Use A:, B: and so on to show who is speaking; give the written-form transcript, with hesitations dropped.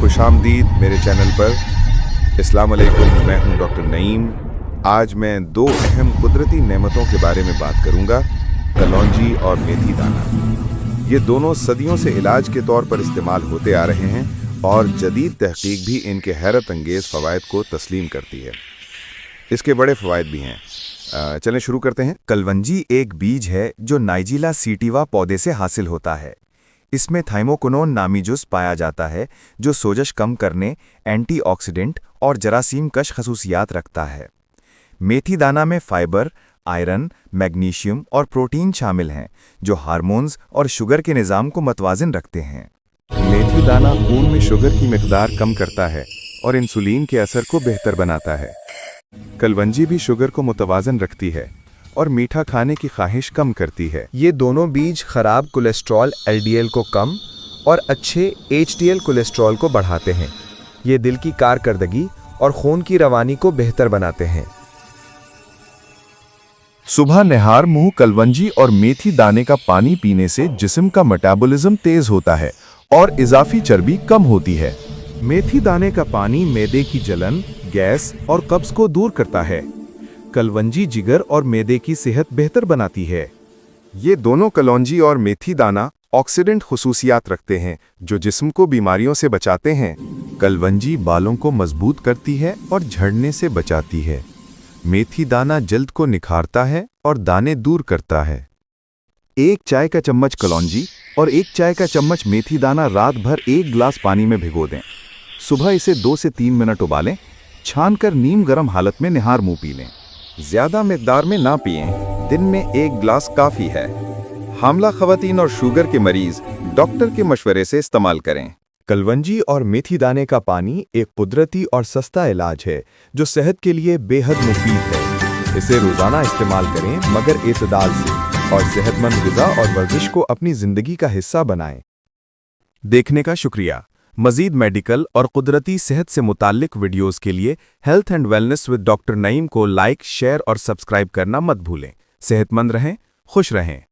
A: खुशामदीद मेरे चैनल पर। अस्सलाम वालेकुम, मैं हूं डॉक्टर नईम। आज मैं दो अहम कुदरती नेमतों के बारे में बात करूंगा, कलौंजी और मेथी दाना। ये दोनों सदियों से इलाज के तौर पर इस्तेमाल होते आ रहे हैं और जदीद तहकीक भी इनके हैरत अंगेज़ फ़वाइद को तस्लीम करती है। इसके बड़े फ़वाइद भी हैं। चलें शुरू करते हैं।
B: कलवंजी एक बीज है जो नाइजीला सीटिवा पौधे से हासिल होता है। इसमें थाइमोकोनोन नामी जुज़ पाया जाता है जो सोजश कम करने, एंटीऑक्सीडेंट और जरासीम कश खसूसियात रखता है। मेथी दाना में फाइबर, आयरन, मैग्नीशियम और प्रोटीन शामिल हैं जो हार्मोन्स और शुगर के निज़ाम को मतवाज़िन रखते हैं।
A: मेथी दाना खून में शुगर की मिकदार कम करता है और इंसुलिन के असर को बेहतर बनाता है। कलवंजी भी शुगर को मुतवाज़न रखती है और मीठा खाने की ख्वाहिश कम करती है।
C: ये दोनों बीज खराब कोलेस्ट्रॉल LDL को कम और अच्छे HDL कोलेस्ट्रॉल को बढ़ाते हैं। ये दिल की कारकर्दगी और खून की रवानी को बेहतर बनाते हैं।
A: सुबह नहार मुंह कलवंजी और मेथी दाने का पानी पीने से जिस्म का मेटाबॉलिज्म तेज होता है और इजाफी चर्बी कम होती है। मेथी दाने का पानी मैदे की जलन, गैस और कब्ज को दूर करता है। कलवंजी जिगर और मैदे की सेहत बेहतर बनाती है। ये दोनों कलौंजी और मेथी दाना ऑक्सीडेंट खुसूसियात रखते हैं जो जिस्म को बीमारियों से बचाते हैं। कलवंजी बालों को मजबूत करती है और झड़ने से बचाती है। मेथी दाना जल्द को निखारता है और दाने दूर करता है। एक चाय का चम्मच कलौंजी और एक चाय का चम्मच मेथी दाना रात भर एक गिलास पानी में भिगो दें। सुबह इसे 2 से 3 मिनट उबालें। छानकर नीम गर्म हालत में निहार मुंह पी लें। ज्यादा मिकदार में ना पिएं, दिन में 1 गिलास काफी है। हामला खवातीन और शुगर के मरीज डॉक्टर के मशवरे से इस्तेमाल करें।
C: कलवंजी और मेथी दाने का पानी एक कुदरती और सस्ता इलाज है जो सेहत के लिए बेहद मुफीद है। इसे रोजाना इस्तेमाल करें मगर एतदाल से, और सेहतमंद ग़िज़ा और वर्जिश को अपनी ज़िंदगी का हिस्सा बनाएं।
B: देखने का शुक्रिया। मज़ीद मेडिकल और कुदरती सेहत से मुताल्लिक वीडियोज़ के लिए health and wellness with doctor Naeem को लाइक, शेयर और सब्सक्राइब करना मत भूलें। सेहतमंद रहें, खुश रहें।